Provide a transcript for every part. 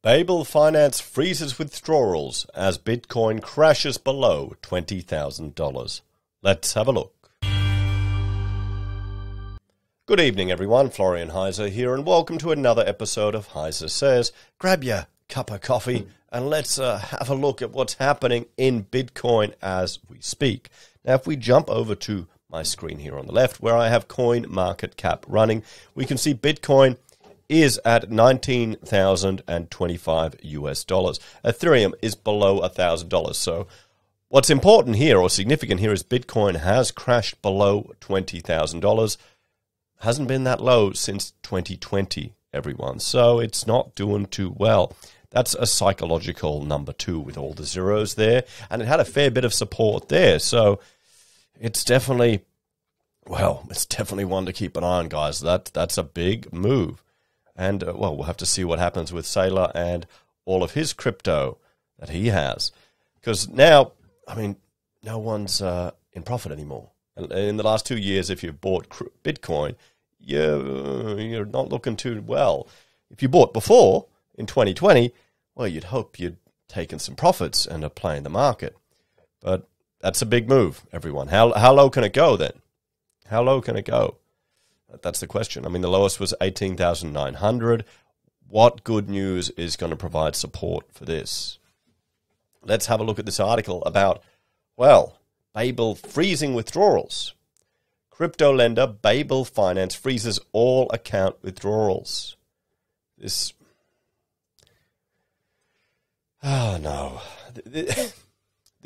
Babel Finance freezes withdrawals as Bitcoin crashes below $20,000. Let's have a look. Good evening, everyone. Florian Heise here, and welcome to another episode of HeiseSays. Grab your cup of coffee and let's have a look at what's happening in Bitcoin as we speak. Now, if we jump over to my screen here on the left, where I have coin market cap running, we can see Bitcoin is at $19,025 US. Ethereum is below $1,000. So what's important here or significant here is Bitcoin has crashed below $20,000. Hasn't been that low since 2020, everyone. So it's not doing too well. That's a psychological number 2 with all the zeros there. And it had a fair bit of support there. So it's definitely, it's definitely one to keep an eye on, guys. That's a big move. And, we'll have to see what happens with Saylor and all of his crypto that he has. Because now, no one's in profit anymore. In the last 2 years, if you've bought Bitcoin, you're not looking too well. If you bought before, in 2020, you'd hope you'd taken some profits and are playing the market. But that's a big move, everyone. How low can it go then? How low can it go? That's the question. The lowest was 18,900. What good news is going to provide support for this? Let's have a look at this article about, Babel freezing withdrawals. Crypto lender Babel Finance freezes all account withdrawals. This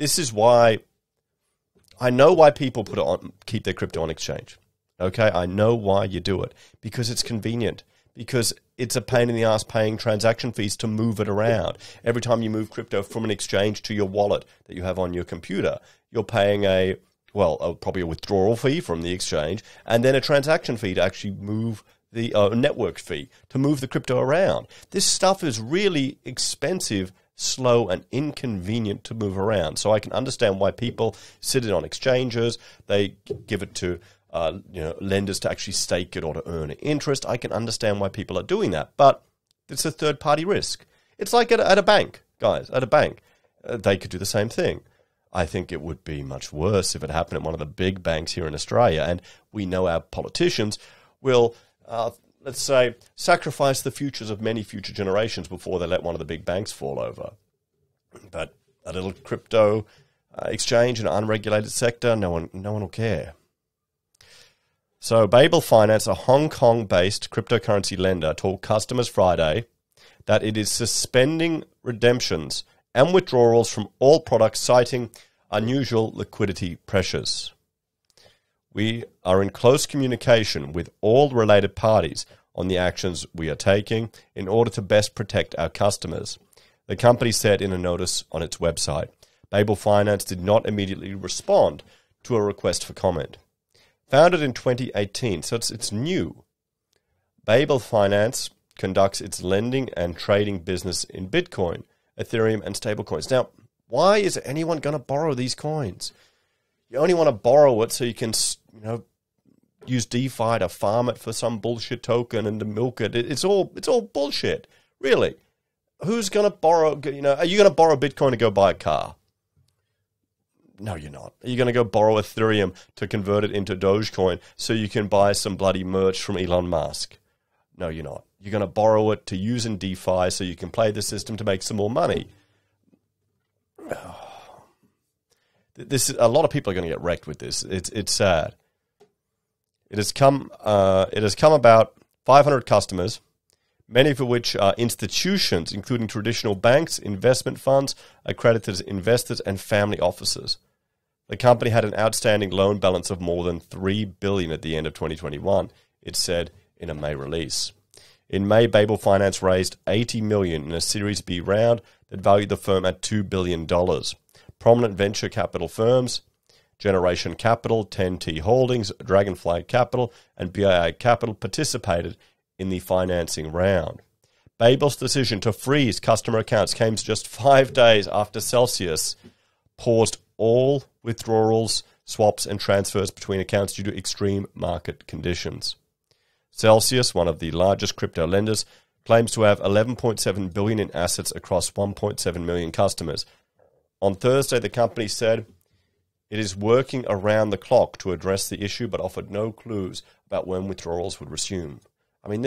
is why I know why people keep their crypto on exchange. Okay, I know why you do it. Because it's convenient. Because it's a pain in the ass paying transaction fees to move it around. Every time you move crypto from an exchange to your wallet that you have on your computer, you're paying probably a withdrawal fee from the exchange, and then a transaction fee to actually move the network fee to move the crypto around. This stuff is really expensive, slow, and inconvenient to move around. So I can understand why people sit it on exchanges. They give it to lenders to actually stake it or to earn interest. I can understand why people are doing that, but it's a third-party risk. It's like at a bank, guys. At a bank, they could do the same thing. I think it would be much worse if it happened at one of the big banks here in Australia, and we know our politicians will, let's say, sacrifice the futures of many future generations before they let one of the big banks fall over. But a little crypto exchange in an unregulated sector, no one will care. So Babel Finance, a Hong Kong-based cryptocurrency lender, told customers Friday that it is suspending redemptions and withdrawals from all products, citing unusual liquidity pressures. We are in close communication with all related parties on the actions we are taking in order to best protect our customers, the company said in a notice on its website. Babel Finance did not immediately respond to a request for comment. Founded in 2018, so it's new, Babel Finance conducts its lending and trading business in Bitcoin, Ethereum, and stablecoins. Now, why is anyone going to borrow these coins? You only want to borrow it so you can, use DeFi to farm it for some bullshit token and to milk it. It's all bullshit, really. Who's going to borrow? Are you going to borrow Bitcoin to go buy a car? No, you're not. Are you going to go borrow Ethereum to convert it into Dogecoin so you can buy some bloody merch from Elon Musk? No, you're not. You're going to borrow it to use in DeFi so you can play the system to make some more money. A lot of people are going to get wrecked with this. It's sad. It has come about 500 customers, many of which are institutions, including traditional banks, investment funds, accredited investors, and family offices. The company had an outstanding loan balance of more than $3 billion at the end of 2021, it said in a May release. In May, Babel Finance raised $80 million in a Series B round that valued the firm at $2 billion. Prominent venture capital firms, Generation Capital, 10T Holdings, Dragonfly Capital, and BII Capital participated in the financing round. Babel's decision to freeze customer accounts came just 5 days after Celsius paused all withdrawals, swaps, and transfers between accounts due to extreme market conditions. Celsius, one of the largest crypto lenders, claims to have 11.7 billion in assets across 1.7 million customers. On Thursday, the company said it is working around the clock to address the issue, but offered no clues about when withdrawals would resume. I mean,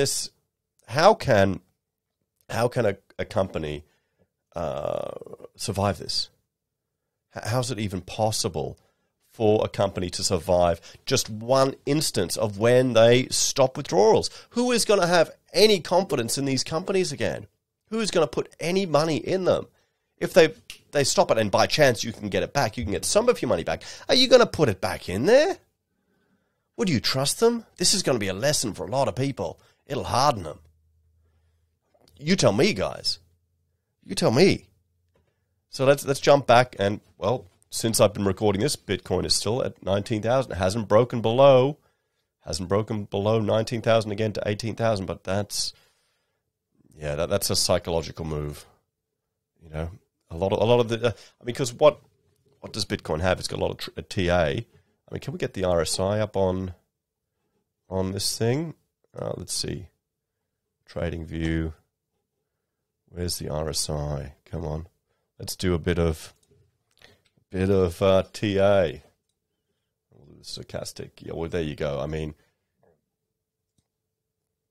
how can a company survive this? How's it even possible for a company to survive just one instance of when they stop withdrawals? Who is going to have any confidence in these companies again? Who is going to put any money in them? If they stop it and by chance you can get it back, you can get some of your money back, are you going to put it back in there? Would you trust them? This is going to be a lesson for a lot of people. It'll harden them. You tell me, guys. You tell me. So let's jump back and, well, since I've been recording this, Bitcoin is still at 19,000. It hasn't broken below 19,000 again to 18,000, but that's a psychological move. You know, a lot of the because what does Bitcoin have? It's got a lot of TA. I mean, can we get the RSI up on this thing? Let's see. Trading view. Where's the RSI? Come on. Let's do a bit of TA. Stochastic. Yeah, well, there you go. I mean,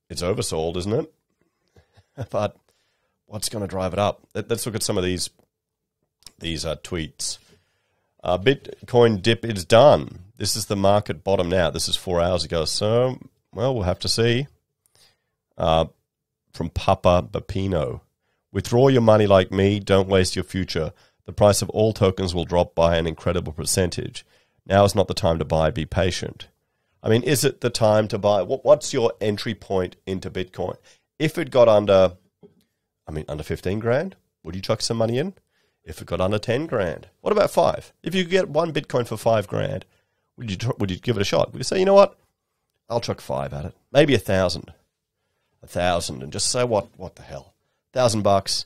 it's oversold, isn't it? But what's going to drive it up? Let's look at some of these tweets. Bitcoin dip is done. This is the market bottom now. This is 4 hours ago. So, well, we'll have to see. From Papa Bapino. Withdraw your money like me. Don't waste your future. The price of all tokens will drop by an incredible percentage. Now is not the time to buy. Be patient. I mean, is it the time to buy? What's your entry point into Bitcoin? If it got under 15 grand, would you chuck some money in? If it got under 10 grand, what about 5? If you could get one Bitcoin for 5 grand, would you give it a shot? Would you say, you know what? I'll chuck 5 at it. Maybe 1,000. 1,000 and just say, what the hell? $1,000,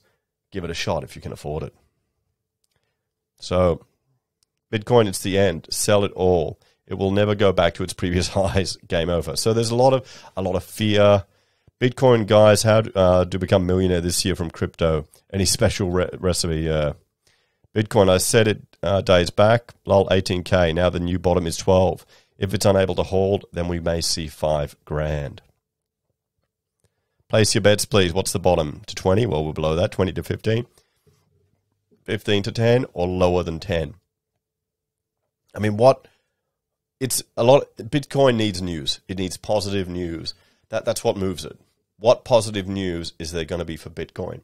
give it a shot if you can afford it. So, Bitcoin, it's the end. Sell it all. It will never go back to its previous highs. Game over. So there's a lot of fear. Bitcoin, guys, how to become a millionaire this year from crypto? Any special recipe? Bitcoin, I said it days back. Lol, 18K. Now the new bottom is 12. If it's unable to hold, then we may see 5 grand. Place your bets, please. What's the bottom? To 20? Well, we're below that. 20 to 15. 15 to 10 or lower than 10. I mean, it's a lot. Bitcoin needs news. It needs positive news. That's what moves it. What positive news is there going to be for Bitcoin?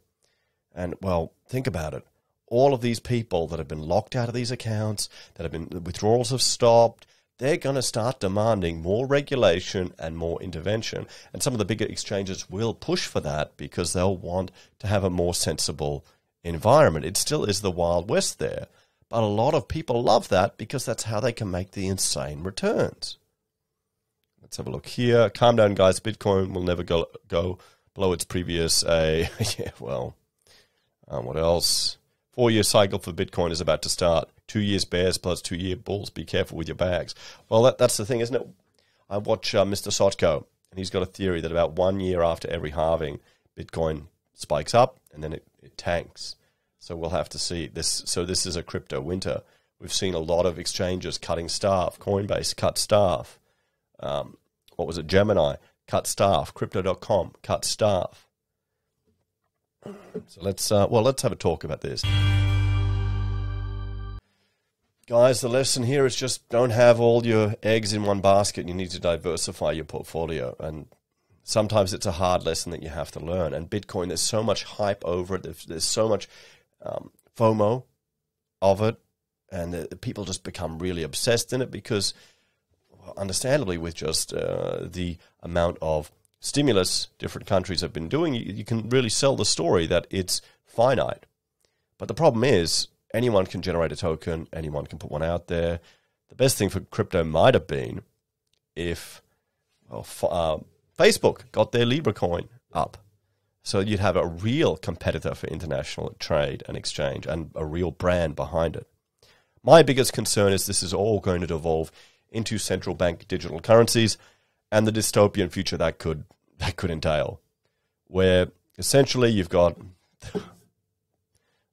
And, well, think about it. All of these people that have been locked out of these accounts, the withdrawals have stopped, they're going to start demanding more regulation and more intervention. And some of the bigger exchanges will push for that because they'll want to have a more sensible environment. It still is the Wild West there. But a lot of people love that because that's how they can make the insane returns. Let's have a look here. Calm down, guys. Bitcoin will never go below its previous... what else? 4-year cycle for Bitcoin is about to start. 2 years bears plus 2 year bulls. Be careful with your bags. Well, that's the thing, isn't it? I watch Mr. Sotko, and he's got a theory that about 1 year after every halving, Bitcoin spikes up, and then it tanks. So we'll have to see this. So this is a crypto winter. We've seen a lot of exchanges cutting staff. Coinbase cut staff. What was it? Gemini cut staff. Crypto.com cut staff. So let's have a talk about this. Guys, the lesson here is just don't have all your eggs in one basket. You need to diversify your portfolio. And sometimes it's a hard lesson that you have to learn. And Bitcoin, there's so much hype over it. There's so much FOMO of it. And people just become really obsessed in it because, understandably, with just the amount of stimulus different countries have been doing, you can really sell the story that it's finite. But the problem is, anyone can generate a token, anyone can put one out there. The best thing for crypto might have been if Facebook got their Libra coin up. So you'd have a real competitor for international trade and exchange and a real brand behind it. My biggest concern is this is all going to devolve into central bank digital currencies and the dystopian future that could entail, where Essentially, you've got a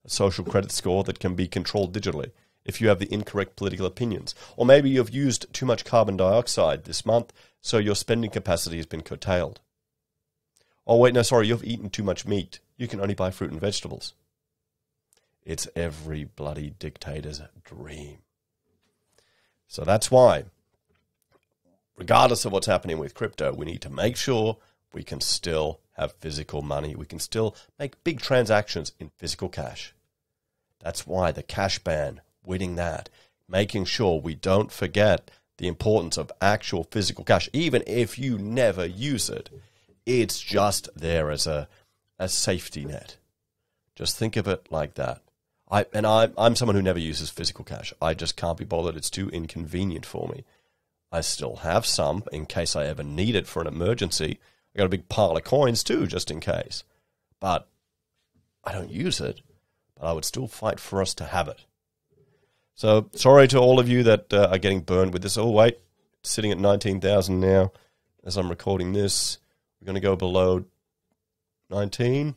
social credit score that can be controlled digitally if you have the incorrect political opinions. Or maybe you've used too much carbon dioxide this month, so your spending capacity has been curtailed. Oh, wait, no, sorry, you've eaten too much meat. You can only buy fruit and vegetables. It's every bloody dictator's dream. So that's why, regardless of what's happening with crypto, we need to make sure we can still have physical money. We can still make big transactions in physical cash. That's why the cash ban, winning that, making sure we don't forget the importance of actual physical cash. Even if you never use it, it's just there as a safety net. Just think of it like that. I'm someone who never uses physical cash. I just can't be bothered. It's too inconvenient for me. I still have some in case I ever need it for an emergency. I got a big pile of coins too, just in case. But I don't use it. But I would still fight for us to have it. So sorry to all of you that are getting burned with this. Oh, wait. It's sitting at 19,000 now as I'm recording this. We're going to go below 19.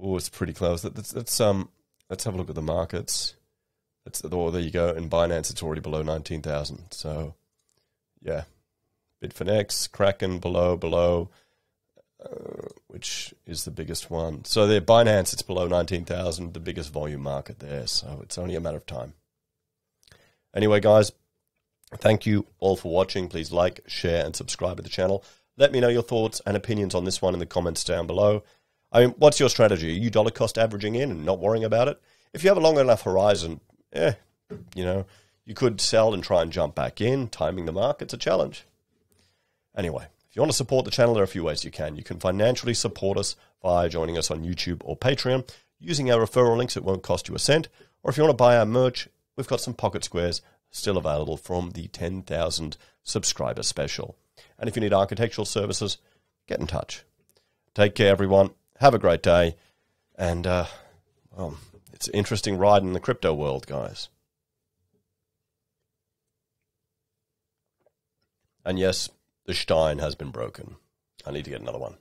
Oh, it's pretty close. Let's have a look at the markets. There you go. In Binance, it's already below 19,000. So, yeah. Bitfinex, Kraken, below, which is the biggest one. So there, Binance, it's below 19,000, the biggest volume market there. So it's only a matter of time. Anyway, guys, thank you all for watching. Please like, share, and subscribe to the channel. Let me know your thoughts and opinions on this one in the comments down below. I mean, what's your strategy? Are you dollar cost averaging in and not worrying about it? If you have a long enough horizon, you could sell and try and jump back in. Timing the market's a challenge. Anyway, if you want to support the channel, there are a few ways you can. You can financially support us by joining us on YouTube or Patreon. Using our referral links, it won't cost you a cent. Or if you want to buy our merch, we've got some pocket squares still available from the 10,000 subscriber special. And if you need architectural services, get in touch. Take care, everyone. Have a great day. And, it's an interesting ride in the crypto world, guys. And yes, the Stein has been broken. I need to get another one.